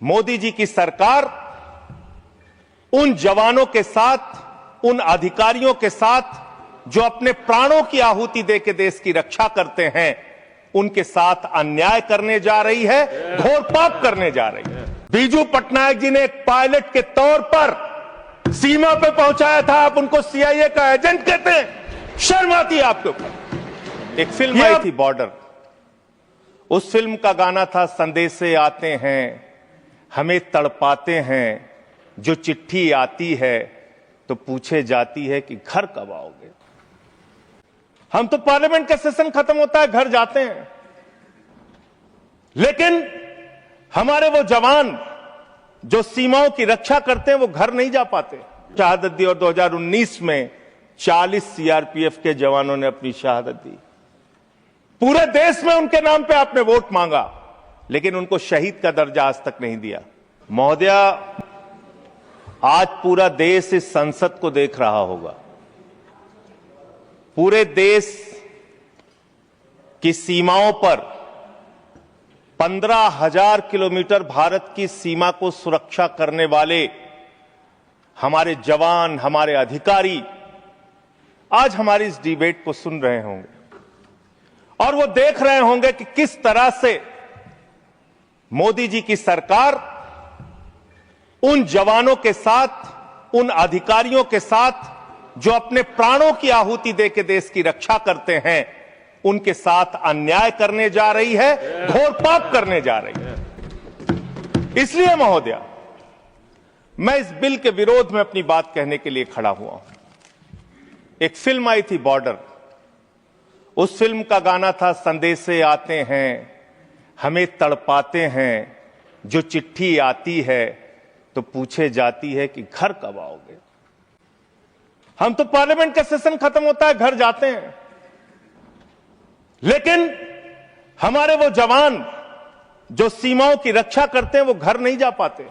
मोदी जी की सरकार उन जवानों के साथ, उन अधिकारियों के साथ जो अपने प्राणों की आहुति देकर देश की रक्षा करते हैं, उनके साथ अन्याय करने जा रही है, घोर पाप करने जा रही है। बीजू पटनायक जी ने एक पायलट के तौर पर सीमा पे पहुंचाया था, आप उनको सीआईए का एजेंट कहते हैं। शर्म आती है आपके ऊपर। एक फिल्म आई थी बॉर्डर, उस फिल्म का गाना था संदेशे आते हैं हमें तड़पाते हैं, जो चिट्ठी आती है तो पूछे जाती है कि घर कब आओगे। हम तो पार्लियामेंट का सेशन खत्म होता है घर जाते हैं, लेकिन हमारे वो जवान जो सीमाओं की रक्षा करते हैं वो घर नहीं जा पाते। शहादत दी और 2019 में 40 सीआरपीएफ के जवानों ने अपनी शहादत दी। पूरे देश में उनके नाम पे आपने वोट मांगा, लेकिन उनको शहीद का दर्जा आज तक नहीं दिया। महोदय, आज पूरा देश इस संसद को देख रहा होगा। पूरे देश की सीमाओं पर 15,000 किलोमीटर भारत की सीमा को सुरक्षा करने वाले हमारे जवान, हमारे अधिकारी आज हमारी इस डिबेट को सुन रहे होंगे और वो देख रहे होंगे कि किस तरह से मोदी जी की सरकार उन जवानों के साथ, उन अधिकारियों के साथ जो अपने प्राणों की आहुति देकर देश की रक्षा करते हैं, उनके साथ अन्याय करने जा रही है, घोर पाप करने जा रही है। इसलिए महोदय, मैं इस बिल के विरोध में अपनी बात कहने के लिए खड़ा हुआ हूं। एक फिल्म आई थी बॉर्डर, उस फिल्म का गाना था संदेशे आते हैं हमें तड़पाते हैं, जो चिट्ठी आती है तो पूछे जाती है कि घर कब आओगे। हम तो पार्लियामेंट का सेशन खत्म होता है घर जाते हैं, लेकिन हमारे वो जवान जो सीमाओं की रक्षा करते हैं वो घर नहीं जा पाते।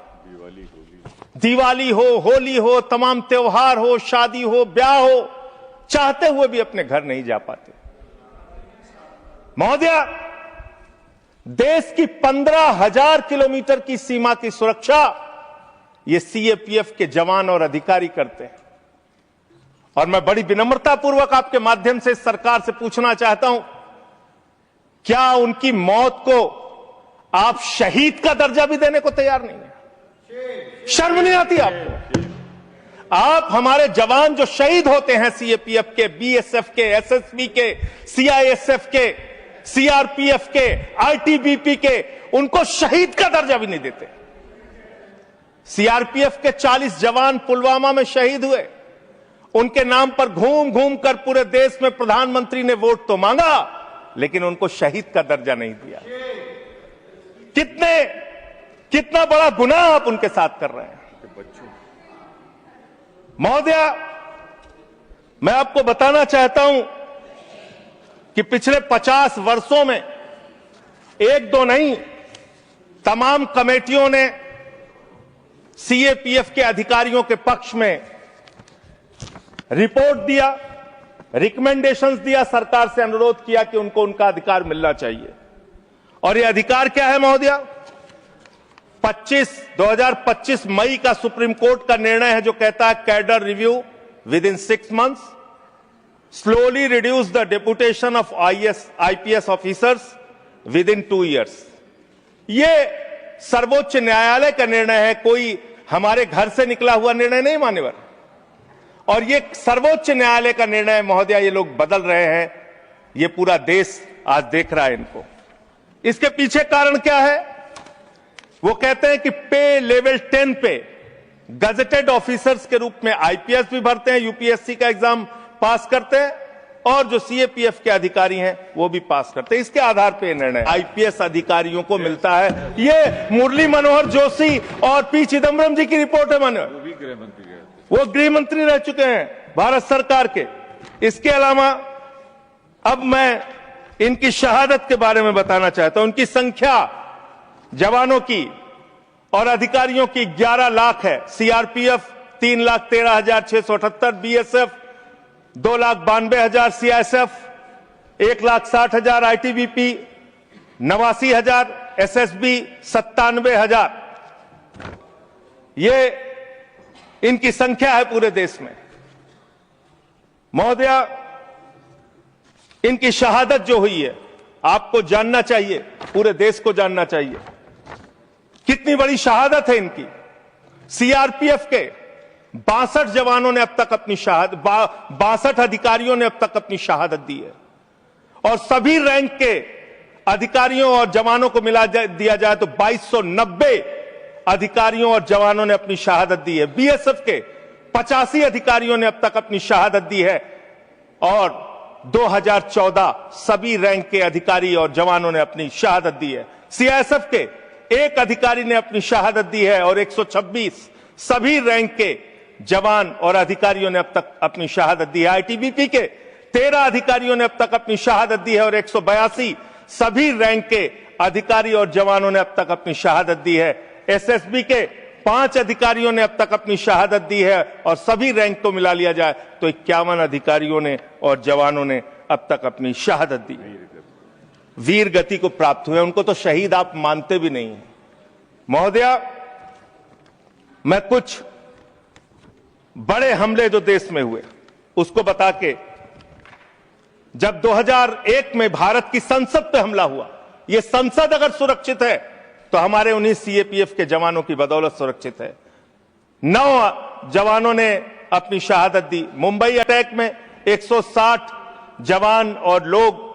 दिवाली हो, होली हो, तमाम त्योहार हो, शादी हो, ब्याह हो, चाहते हुए भी अपने घर नहीं जा पाते। महोदय, देश की 15,000 किलोमीटर की सीमा की सुरक्षा ये सीएपीएफ के जवान और अधिकारी करते हैं। और मैं बड़ी विनम्रता पूर्वक आपके माध्यम से सरकार से पूछना चाहता हूं, क्या उनकी मौत को आप शहीद का दर्जा भी देने को तैयार नहीं है? शर्म नहीं आती आपको? आप हमारे जवान जो शहीद होते हैं सीएपीएफ के, बीएसएफ के, एसएसबी के, सीआईएसएफ के, सीआरपीएफ के, आईटीबीपी के, उनको शहीद का दर्जा भी नहीं देते। सीआरपीएफ के 40 जवान पुलवामा में शहीद हुए, उनके नाम पर घूम घूम कर पूरे देश में प्रधानमंत्री ने वोट तो मांगा, लेकिन उनको शहीद का दर्जा नहीं दिया। कितना बड़ा गुनाह आप उनके साथ कर रहे हैं। महोदय, मैं आपको बताना चाहता हूं कि पिछले 50 वर्षों में एक दो नहीं, तमाम कमेटियों ने सीएपीएफ के अधिकारियों के पक्ष में रिपोर्ट दिया, रिकमेंडेशंस दिया, सरकार से अनुरोध किया कि उनको उनका अधिकार मिलना चाहिए। और यह अधिकार क्या है महोदय? 2025 मई का सुप्रीम कोर्ट का निर्णय है जो कहता है cadre review with in 6 months, slowly reduce the deputation of IPS officers with in 2 years। यह सर्वोच्च न्यायालय का निर्णय है, कोई हमारे घर से निकला हुआ निर्णय नहीं मान्यवर। और यह सर्वोच्च न्यायालय का निर्णय है महोदय, ये लोग बदल रहे हैं, ये पूरा देश आज देख रहा है इनको। इसके पीछे कारण क्या है? वो कहते हैं कि पे लेवल 10 पे गजेटेड ऑफिसर्स के रूप में आईपीएस भी भरते हैं, यूपीएससी का एग्जाम पास करते हैं, और जो सीएपीएफ के अधिकारी हैं वो भी पास करते हैं। इसके आधार पर निर्णय आईपीएस अधिकारियों को मिलता है। ये मुरली मनोहर जोशी और पी चिदम्बरम जी की रिपोर्ट है मनोहर, वो गृह मंत्री रह चुके हैं भारत सरकार के। इसके अलावा अब मैं इनकी शहादत के बारे में बताना चाहता हूं। उनकी संख्या जवानों की और अधिकारियों की 11 लाख है। CRPF 3,13,678, BSF 2,92,000, CISF 1,60,000, ITBP 89,000, SSB 97,000। ये इनकी संख्या है पूरे देश में। महोदया, इनकी शहादत जो हुई है, आपको जानना चाहिए, पूरे देश को जानना चाहिए कितनी बड़ी शहादत है इनकी। सीआरपीएफ के 62 जवानों ने अब तक अपनी शहादत, 62 अधिकारियों ने अब तक अपनी शहादत दी है, और सभी रैंक के अधिकारियों और जवानों को मिला दिया जाए तो 2290 अधिकारियों और जवानों ने अपनी शहादत दी है। बीएसएफ के 85 अधिकारियों ने अब तक अपनी शहादत दी है, और 2014 सभी रैंक के अधिकारी और जवानों ने अपनी शहादत दी है। सीआईएसएफ के एक अधिकारी ने अपनी शहादत दी है, और 126 सभी रैंक के जवान और अधिकारियों ने अब तक अपनी शहादत दी है। आईटीबीपी के 13 अधिकारियों ने अब तक अपनी शहादत दी है, और 182 सभी रैंक के अधिकारी और जवानों ने अब तक अपनी शहादत दी है। एसएसबी के 5 अधिकारियों ने अब तक अपनी शहादत दी है, और सभी रैंक को मिला लिया जाए तो 51 अधिकारियों ने और जवानों ने अब तक अपनी शहादत दी। वीर गति को प्राप्त हुए, उनको तो शहीद आप मानते भी नहीं। महोदया, मैं कुछ बड़े हमले जो देश में हुए उसको बता के, जब 2001 में भारत की संसद पे हमला हुआ, यह संसद अगर सुरक्षित है तो हमारे 19 सीएपीएफ के जवानों की बदौलत सुरक्षित है। 9 जवानों ने अपनी शहादत दी। मुंबई अटैक में 160 जवान और लोग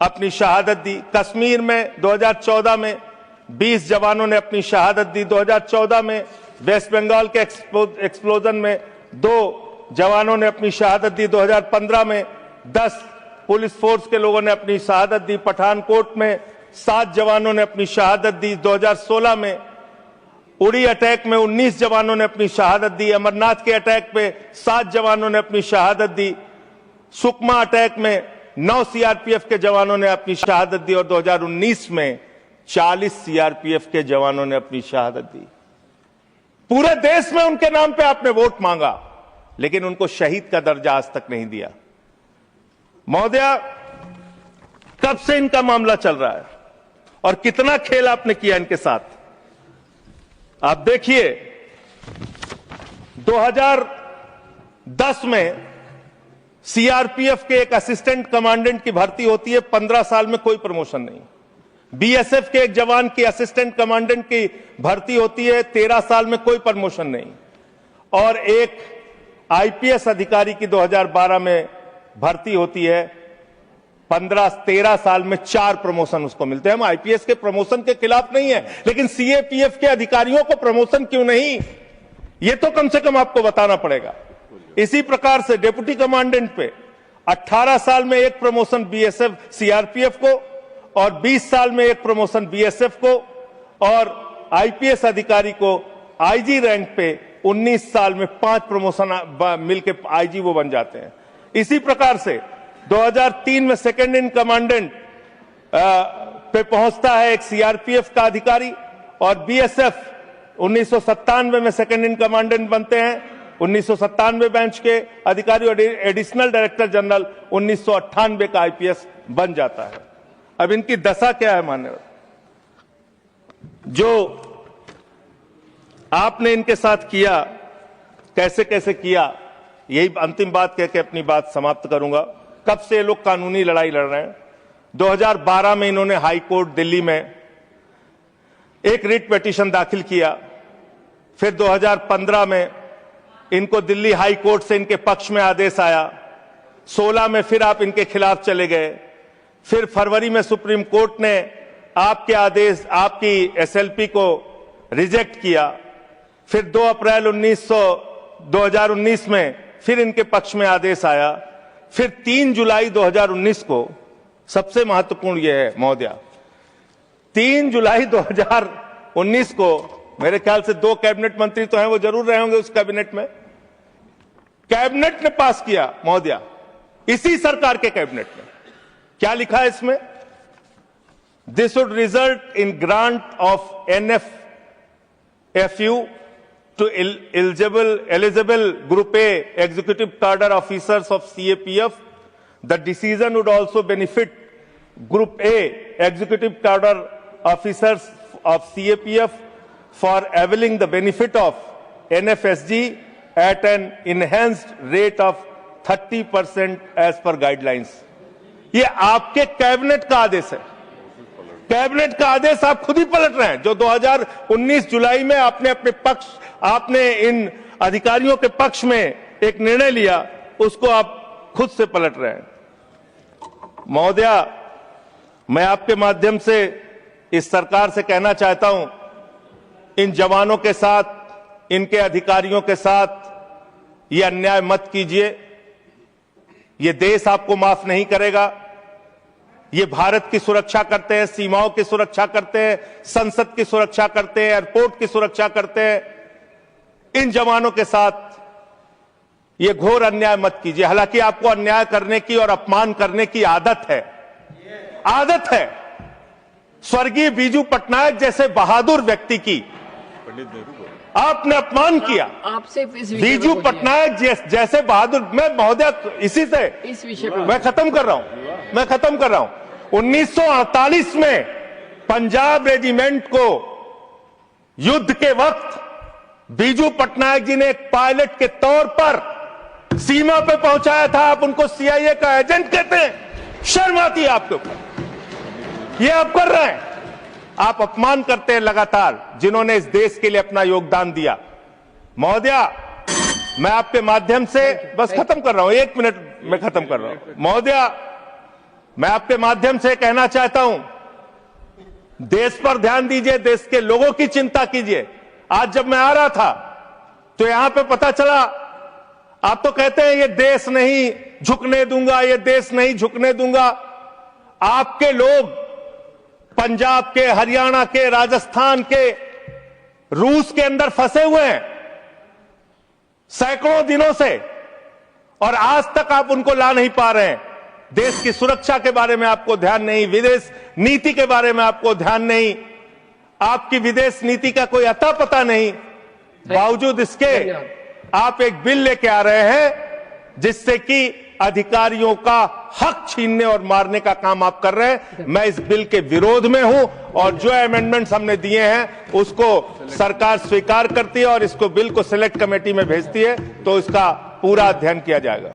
अपनी शहादत दी। कश्मीर में 2014 में 20 जवानों ने अपनी शहादत दी। 2014 में वेस्ट बंगाल के एक्सप्लोजन में 2 जवानों ने अपनी शहादत दी। 2015 में 10 पुलिस फोर्स के लोगों ने अपनी शहादत दी। पठानकोट में 7 जवानों ने अपनी शहादत दी। 2016 में उड़ी अटैक में 19 जवानों ने अपनी शहादत दी। अमरनाथ के अटैक पे 7 जवानों ने अपनी शहादत दी। सुकमा अटैक में 9 सीआरपीएफ के जवानों ने अपनी शहादत दी, और 2019 में 40 सीआरपीएफ के जवानों ने अपनी शहादत दी। पूरे देश में उनके नाम पे आपने वोट मांगा, लेकिन उनको शहीद का दर्जा आज तक नहीं दिया। महोदया, कब से इनका मामला चल रहा है और कितना खेल आपने किया इनके साथ? आप देखिए, 2010 में सीआरपीएफ के एक असिस्टेंट कमांडेंट की भर्ती होती है, 15 साल में कोई प्रमोशन नहीं। बीएसएफ के एक जवान की असिस्टेंट कमांडेंट की भर्ती होती है, 13 साल में कोई प्रमोशन नहीं। और एक आईपीएस अधिकारी की 2012 में भर्ती होती है, 13 साल में 4 प्रमोशन उसको मिलते हैं। हम आईपीएस के प्रमोशन के खिलाफ नहीं है, लेकिन सीएपीएफ के अधिकारियों को प्रमोशन क्यों नहीं, ये तो कम से कम आपको बताना पड़ेगा। इसी प्रकार से डिप्टी कमांडेंट पे 18 साल में 1 प्रमोशन बीएसएफ सीआरपीएफ को, और 20 साल में 1 प्रमोशन बीएसएफ को, और आईपीएस अधिकारी को आईजी रैंक पे 19 साल में 5 प्रमोशन मिलकर आईजी वो बन जाते हैं। इसी प्रकार से 2003 में सेकंड इन कमांडेंट पे पहुंचता है एक सीआरपीएफ का अधिकारी, और बीएसएफ 1997 में सेकंड इन कमांडेंट बनते हैं, 1997 बैच के अधिकारी, और एडिशनल डायरेक्टर जनरल 1998 का आईपीएस बन जाता है। अब इनकी दशा क्या है मान्यवर? जो आपने इनके साथ किया, कैसे कैसे किया, यही अंतिम बात कह के अपनी बात समाप्त करूंगा। कब से ये लोग कानूनी लड़ाई लड़ रहे हैं? 2012 में इन्होंने हाई कोर्ट दिल्ली में एक रिट पिटीशन दाखिल किया। फिर 2015 में इनको दिल्ली हाई कोर्ट से इनके पक्ष में आदेश आया। 16 में फिर आप इनके खिलाफ चले गए। फिर फरवरी में सुप्रीम कोर्ट ने आपके आदेश, आपकी एसएलपी को रिजेक्ट किया। फिर 2 अप्रैल 2019 में फिर इनके पक्ष में आदेश आया। फिर 3 जुलाई 2019 को, सबसे महत्वपूर्ण यह है महोदया, 3 जुलाई 2019 को, मेरे ख्याल से 2 कैबिनेट मंत्री तो हैं, वो जरूर रहे होंगे उस कैबिनेट में, कैबिनेट ने पास किया महोदया, इसी सरकार के कैबिनेट में। क्या लिखा है इसमें? This would result in grant of NFFU to eligible Group A executive cadre officers of CAPF. The decision would also benefit Group A executive cadre officers of CAPF for availing the benefit of NFSG at an enhanced rate of 30% as per guidelines। ये आपके cabinet का आदेश है। Cabinet का आदेश आप खुद ही पलट रहे हैं। जो 2019 जुलाई में आपने इन अधिकारियों के पक्ष में एक निर्णय लिया, उसको आप खुद से पलट रहे हैं। महोदया, मैं आपके माध्यम से इस सरकार से कहना चाहता हूं, इन जवानों के साथ, इनके अधिकारियों के साथ ये अन्याय मत कीजिए। ये देश आपको माफ नहीं करेगा। ये भारत की सुरक्षा करते हैं, सीमाओं की सुरक्षा करते हैं, संसद की सुरक्षा करते हैं, एयरपोर्ट की सुरक्षा करते हैं। इन जवानों के साथ ये घोर अन्याय मत कीजिए। हालांकि आपको अन्याय करने की और अपमान करने की आदत है। स्वर्गीय बीजू पटनायक जैसे बहादुर व्यक्ति की आपने अपमान किया। आपसे बीजू पटनायक जैसे बहादुर, मैं महोदया इसी से इस विषय पर मैं खत्म कर रहा हूं। 1948 में पंजाब रेजिमेंट को युद्ध के वक्त बीजू पटनायक जी ने एक पायलट के तौर पर सीमा पे पहुंचाया था। आप उनको CIA का एजेंट कहते हैं। शर्म आती है आपके ऊपर। ये आप कर रहे हैं। आप अपमान करते हैं लगातार जिन्होंने इस देश के लिए अपना योगदान दिया। महोदया, मैं आपके माध्यम से बस खत्म कर रहा हूं, 1 मिनट में खत्म कर रहा हूं। महोदया, मैं आपके माध्यम से कहना चाहता हूं, देश पर ध्यान दीजिए, देश के लोगों की चिंता कीजिए। आज जब मैं आ रहा था तो यहां पे पता चला, आप तो कहते हैं ये देश नहीं झुकने दूंगा, ये देश नहीं झुकने दूंगा। आपके लोग पंजाब के, हरियाणा के, राजस्थान के, रूस के अंदर फंसे हुए हैं सैकड़ों दिनों से, और आज तक आप उनको ला नहीं पा रहे हैं। देश की सुरक्षा के बारे में आपको ध्यान नहीं, विदेश नीति के बारे में आपको ध्यान नहीं, आपकी विदेश नीति का कोई अता पता नहीं। बावजूद इसके आप एक बिल लेके आ रहे हैं जिससे कि अधिकारियों का हक छीनने और मारने का काम आप कर रहे हैं। मैं इस बिल के विरोध में हूं, और जो अमेंडमेंट्स हमने दिए हैं उसको सरकार स्वीकार करती है और इसको बिल को सिलेक्ट कमेटी में भेजती है, तो इसका पूरा अध्ययन किया जाएगा।